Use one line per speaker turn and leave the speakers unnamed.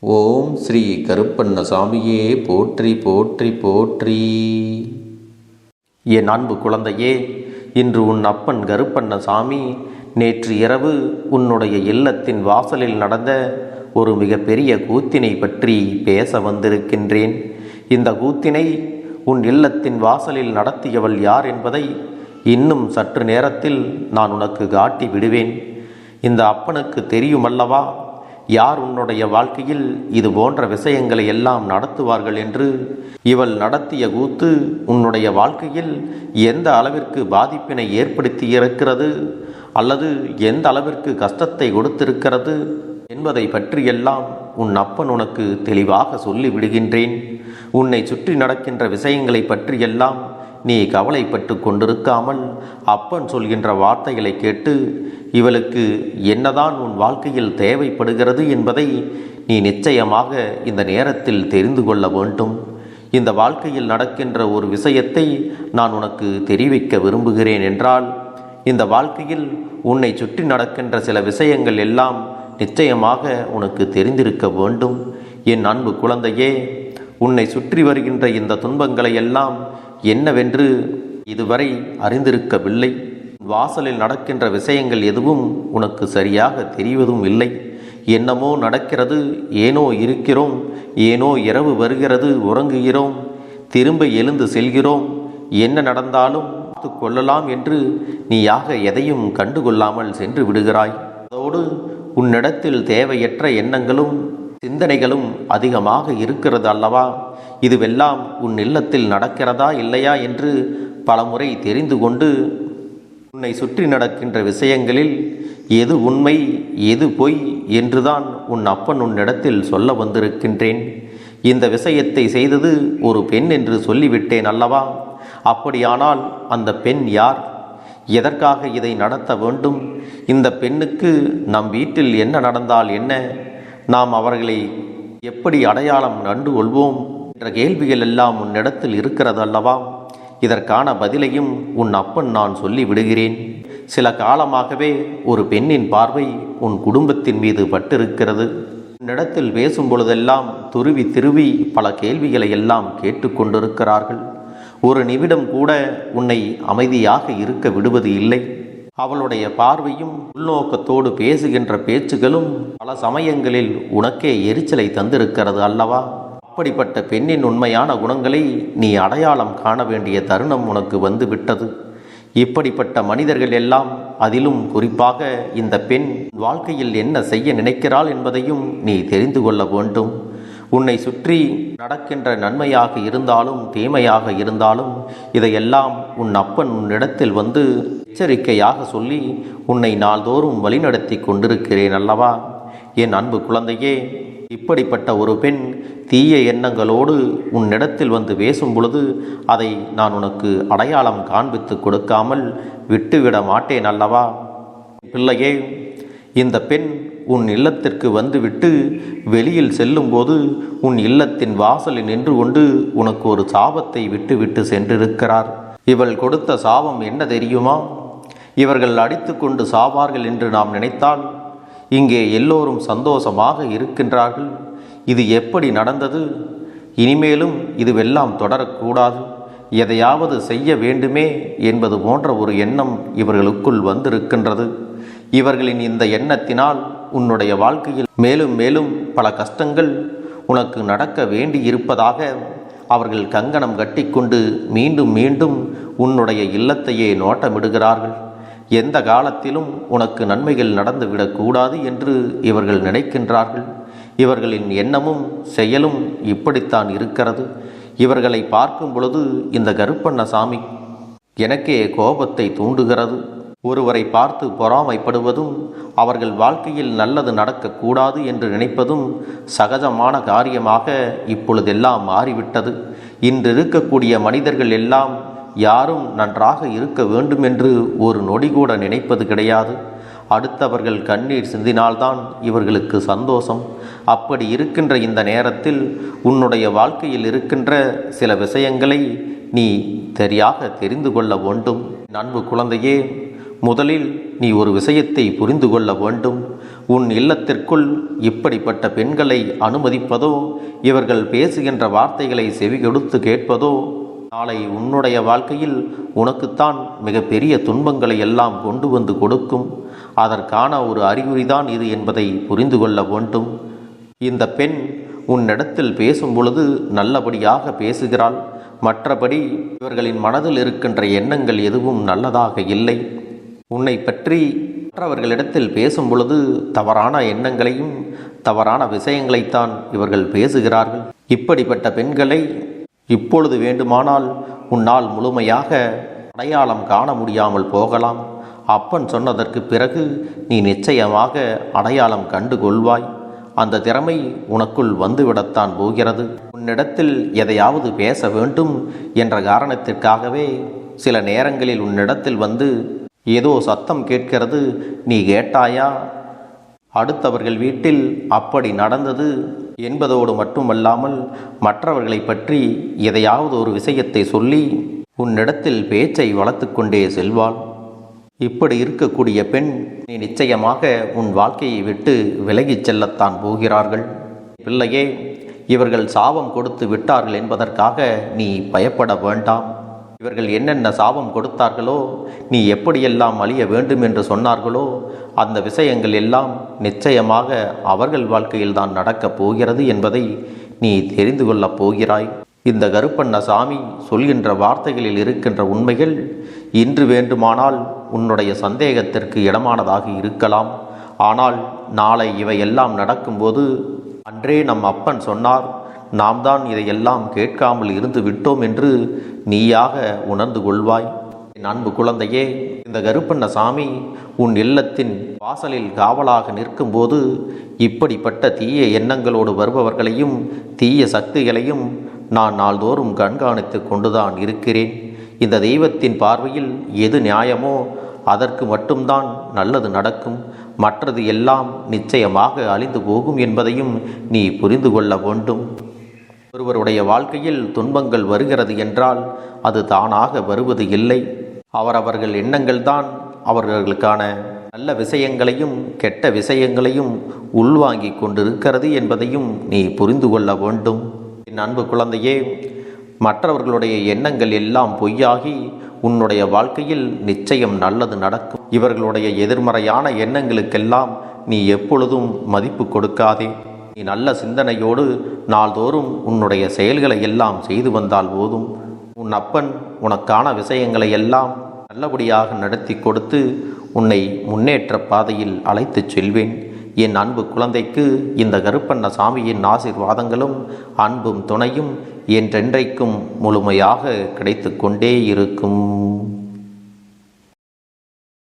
ஓம் ஸ்ரீ கருப்பண்ணசாமியே போற்றி போற்றி போற்றி. என் அன்பு குழந்தையே, இன்று உன் அப்பன் கருப்பண்ணசாமி நேற்று இரவு உன்னுடைய இல்லத்தின் வாசலில் நடந்த ஒரு மிகப்பெரிய கூத்தினை பற்றி பேச வந்திருக்கின்றேன். இந்த கூத்தினை உன் இல்லத்தின் வாசலில் நடத்தியவள் யார் என்பதை இன்னும் சற்று நேரத்தில் நான் உனக்கு காட்டி விடுவேன். இந்த அப்பனுக்கு தெரியுமல்லவா யார் உன்னுடைய வாழ்க்கையில் இது போன்ற விஷயங்களை எல்லாம் நடத்துவார்கள் என்று. இவள் நடத்திய கூத்து உன்னுடைய வாழ்க்கையில் எந்த அளவிற்கு பாதிப்பினை ஏற்படுத்தி இருக்கிறது அல்லது எந்த அளவிற்கு கஷ்டத்தை கொடுத்திருக்கிறது என்பதை பற்றியெல்லாம் உன் அப்பன் உனக்கு தெளிவாக சொல்லி விடுகின்றேன். உன்னை சுற்றி நடக்கின்ற விஷயங்களை பற்றியெல்லாம் நீ கவலைப்பட்டு கொண்டிருக்காமல் அப்பன் சொல்கின்ற வார்த்தைகளை கேட்டு இவளுக்கு என்னதான் உன் வாழ்க்கையில் தேவைப்படுகிறது என்பதை நீ நிச்சயமாக இந்த நேரத்தில் தெரிந்து கொள்ள வேண்டும். இந்த வாழ்க்கையில் நடக்கின்ற ஒரு விஷயத்தை நான் உனக்கு தெரிவிக்க விரும்புகிறேன் என்றால், இந்த வாழ்க்கையில் உன்னை சுற்றி நடக்கின்ற சில விஷயங்கள் எல்லாம் நிச்சயமாக உனக்கு தெரிந்திருக்க வேண்டும். என் அன்பு குழந்தையே, உன்னை சுற்றி வருகின்ற இந்த துன்பங்களை எல்லாம் என்னவென்று இதுவரை அறிந்திருக்கவில்லை. வாசலில் நடக்கின்ற விஷயங்கள் எதுவும் உனக்கு சரியாக தெரிவதும் இல்லை. என்னமோ நடக்கிறது, ஏனோ இருக்கிறோம், ஏனோ இரவு வருகிறது, உறங்குகிறோம், திரும்ப எழுந்து செல்கிறோம், என்ன நடந்தாலும் பார்த்து கொள்ளலாம் என்று நீயாக எதையும் கண்டுகொள்ளாமல் சென்று விடுகிறாய். அதோடு உன்னிடத்தில் தேவையற்ற எண்ணங்களும் சிந்தனைகளும் அதிகமாக இருக்கிறது அல்லவா? இதுவெல்லாம் உன் இல்லத்தில் நடக்கிறதா இல்லையா என்று பலமுறை தெரிந்து கொண்டு உன்னை சுற்றி நடக்கின்ற விஷயங்களில் எது உண்மை எது பொய் என்றுதான் உன் அப்பன் உன்னிடத்தில் சொல்ல வந்திருக்கின்றேன். இந்த விஷயத்தை செய்தது ஒரு பெண் என்று சொல்லிவிட்டேன் அல்லவா? அப்படியானால் அந்த பெண் யார்? எதற்காக இதை நடத்த வேண்டும்? இந்த பெண்ணுக்கு நம் வீட்டில் என்ன நடந்தால் என்ன? நாம் அவர்களை எப்படி அடையாளம் கண்டு கொள்வோம் என்ற கேள்விகள் எல்லாம் உன்னிடத்தில் இருக்கிறது அல்லவா? இதற்கான பதிலையும் உன் அப்பன் நான் சொல்லி விடுகிறேன். சில காலமாகவே ஒரு பெண்ணின் பார்வை உன் குடும்பத்தின் மீது பட்டிருக்கிறது. உன்னிடத்தில் பேசும் பொழுதெல்லாம் துருவி திருவி பல கேள்விகளை எல்லாம் கேட்டுக்கொண்டிருக்கிறார்கள். ஒரு நிமிடம் கூட உன்னை அமைதியாக இருக்க விடுவது இல்லை. அவளுடைய பார்வையும் உள்நோக்கத்தோடு பேசுகின்ற பேச்சுகளும் பல சமயங்களில் உனக்கே எரிச்சலை தந்திருக்கிறது அல்லவா? அப்படிப்பட்ட பெண்ணின் உண்மையான குணங்களை நீ அடையாளம் காண வேண்டிய தருணம் உனக்கு வந்து விட்டது. இப்படிப்பட்ட மனிதர்கள் எல்லாம், அதிலும் குறிப்பாக இந்த பெண் வாழ்க்கையில் என்ன செய்ய நினைக்கிறாள் என்பதையும் நீ தெரிந்து கொள்ள வேண்டும். உன்னை சுற்றி நடக்கின்ற நன்மையாக இருந்தாலும் தீமையாக இருந்தாலும் இதையெல்லாம் உன் அப்பன் உன்னிடத்தில் வந்து எச்சரிக்கையாக சொல்லி உன்னை நாள்தோறும் வழிநடத்தி கொண்டிருக்கிறேன் அல்லவா? என் அன்பு குழந்தையே, இப்படிப்பட்ட ஒரு பெண் தீய எண்ணங்களோடு உன்னிடத்தில் வந்து பேசும் பொழுது அதை நான் உனக்கு அடையாளம் காண்பித்து கொடுக்காமல் விட்டுவிட மாட்டேன் அல்லவா? பிள்ளையே, இந்த பெண் உன் இல்லத்திற்கு வந்துவிட்டு வெளியில் செல்லும்போது உன் இல்லத்தின் வாசலில் நின்று கொண்டு உனக்கு ஒரு சாபத்தை விட்டு சென்றிருக்கிறார். இவள் கொடுத்த சாபம் என்ன தெரியுமா? இவர்கள் அடித்து கொண்டு சாவார்கள் என்று நாம் நினைத்தால் இங்கே எல்லோரும் சந்தோஷமாக இருக்கின்றார்கள். இது எப்படி நடந்தது? இனிமேலும் இதுவெல்லாம் தொடரக்கூடாது, எதையாவது செய்ய வேண்டுமே என்பது போன்ற ஒரு எண்ணம் இவர்களுக்குள் வந்திருக்கின்றது. இவர்களின் இந்த எண்ணத்தினால் உன்னுடைய வாழ்க்கையில் மேலும் மேலும் பல கஷ்டங்கள் உனக்கு நடக்க வேண்டி இருப்பதாக அவர்கள் கங்கணம் கட்டிக்கொண்டு மீண்டும் மீண்டும் உன்னுடைய இல்லத்தையே நோட்டமிடுகிறார்கள். எந்த காலத்திலும் உனக்கு நன்மைகள் நடந்துவிடக்கூடாது என்று இவர்கள் நினைக்கின்றார்கள். இவர்களின் எண்ணமும் செயலும் இப்படித்தான் இருக்கிறது. இவர்களை பார்க்கும் பொழுது இந்த கருப்பண்ணசாமி எனக்கே கோபத்தை தூண்டுகிறது. ஒருவரை பார்த்து பொறாமைப்படுவதும் அவர்கள் வாழ்க்கையில் நல்லது நடக்கக்கூடாது என்று நினைப்பதும் சகஜமான காரியமாக இப்பொழுதெல்லாம் மாறிவிட்டது. இன்று இருக்கக்கூடிய மனிதர்கள் எல்லாம் யாரும் நன்றாக இருக்க வேண்டும் என்று ஒரு நொடி கூட நினைப்பது கிடையாது. அடுத்தவர்கள் கண்ணீர் சிந்தினால்தான் இவர்களுக்கு சந்தோஷம். அப்படி இருக்கின்ற இந்த நேரத்தில் உன்னுடைய வாழ்க்கையில் இருக்கின்ற சில விஷயங்களை நீ சரியாக தெரிந்து கொள்ள வேண்டும். அன்பு குழந்தையே, முதலில் நீ ஒரு விஷயத்தை புரிந்து கொள்ள வேண்டும். உன் இல்லத்திற்குள் இப்படிப்பட்ட பெண்களை அனுமதிப்பதோ, இவர்கள் பேசுகின்ற வார்த்தைகளை செவிகொடுத்து கேட்பதோ நாளை உன்னுடைய வாழ்க்கையில் உனக்குத்தான் மிகப்பெரிய துன்பங்களை எல்லாம் கொண்டு வந்து கொடுக்கும். அதற்கான ஒரு அறிகுறிதான் இது என்பதை புரிந்து கொள்ள வேண்டும். இந்த பெண் உன்னிடத்தில் பேசும் பொழுது நல்லபடியாக பேசுகிறாள். மற்றபடி இவர்களின் மனதில் இருக்கின்ற எண்ணங்கள் எதுவும் நல்லதாக இல்லை. உன்னை பற்றி மற்றவர்களிடத்தில் பேசும் பொழுது தவறான எண்ணங்களையும் தவறான விஷயங்களைத்தான் இவர்கள் பேசுகிறார்கள். இப்படிப்பட்ட பெண்களை இப்பொழுது வேண்டுமானால் உன்னால் முழுமையாக அடையாளம் காண முடியாமல் போகலாம். அப்பன் சொன்னதற்கு பிறகு நீ நிச்சயமாக அடையாளம் கண்டு கொள்வாய். அந்த திறமை உனக்குள் வந்துவிடத்தான் போகிறது. உன்னிடத்தில் எதையாவது பேச வேண்டும் என்ற காரணத்திற்காகவே சில நேரங்களில் உன்னிடத்தில் வந்து ஏதோ சத்தம் கேட்கிறது, நீ கேட்டாயா, அடுத்தவர்கள் வீட்டில் அப்படி நடந்தது என்பதோடு மட்டுமல்லாமல் மற்றவர்களை பற்றி எதையாவது ஒரு விஷயத்தை சொல்லி உன்னிடத்தில் பேச்சை வளர்த்து கொண்டே செல்வாள். இப்படி இருக்கக்கூடிய பெண் நீ நிச்சயமாக உன் வாழ்க்கையை விட்டு விலகிச் செல்லத்தான் போகிறார்கள். பிள்ளையே, இவர்கள் சாபம் கொடுத்து விட்டார்கள் என்பதற்காக நீ பயப்பட வேண்டாம். இவர்கள் என்னென்ன சாபம் கொடுத்தார்களோ, நீ எப்படியெல்லாம் அழிய வேண்டும் என்று சொன்னார்களோ, அந்த விஷயங்கள் எல்லாம் நிச்சயமாக அவர்கள் வாழ்க்கையில்தான் நடக்கப் போகிறது என்பதை நீ தெரிந்து கொள்ளப் போகிறாய். இந்த கருப்பண்ணசாமி சொல்கின்ற வார்த்தைகளில் இருக்கின்ற உண்மைகள் இன்று வேண்டுமானால் உன்னுடைய சந்தேகத்திற்கு இடமானதாக இருக்கலாம். ஆனால் நாளை இவையெல்லாம் நடக்கும்போது, அன்றே நம் அப்பன் சொன்னார், நாம் தான் இதையெல்லாம் கேட்காமல் இருந்து விட்டோம் என்று நீயாக உணர்ந்து கொள்வாய். என் அன்பு குழந்தையே, இந்த கருப்பண்ணசாமி உன் இல்லத்தின் வாசலில் காவலாக நிற்கும்போது இப்படிப்பட்ட தீய எண்ணங்களோடு வருபவர்களையும் தீய சக்திகளையும் நான் நாள்தோறும் கண்காணித்து கொண்டுதான் இருக்கிறேன். இந்த தெய்வத்தின் பார்வையில் எது நியாயமோ அதற்கு மட்டும்தான் நல்லது நடக்கும். மற்றது எல்லாம் நிச்சயமாக அழிந்து போகும் என்பதையும் நீ புரிந்து கொள்ள வேண்டும். ஒருவருடைய வாழ்க்கையில் துன்பங்கள் வருகிறது என்றால் அது தானாக வருவது இல்லை. அவரவர்கள் எண்ணங்கள் தான் அவர்களுக்கான நல்ல விஷயங்களையும் கெட்ட விஷயங்களையும் உள்வாங்கி கொண்டிருக்கிறது என்பதையும் நீ புரிந்து கொள்ள வேண்டும். என் அன்பு குழந்தையே, மற்றவர்களுடைய எண்ணங்கள் எல்லாம் பொய்யாகி உன்னுடைய வாழ்க்கையில் நிச்சயம் நல்லது நடக்கும். இவர்களுடைய எதிர்மறையான எண்ணங்களுக்கெல்லாம் நீ எப்பொழுதும் மதிப்பு கொடுக்காதே. நீ நல்ல சிந்தனையோடு நாள்தோறும் உன்னுடைய செயல்களை எல்லாம் செய்து வந்தால் போதும். உன் அப்பன் உனக்கான விஷயங்களை எல்லாம் நல்லபடியாக நடத்தி கொடுத்து உன்னை முன்னேற்ற பாதையில் அழைத்துச் செல்வேன். என் அன்பு குழந்தைக்கு இந்த கருப்பண்ணசாமியின் ஆசீர்வாதங்களும் அன்பும் துணையும் என்றென்றைக்கும் முழுமையாக கிடைத்து கொண்டே இருக்கும்.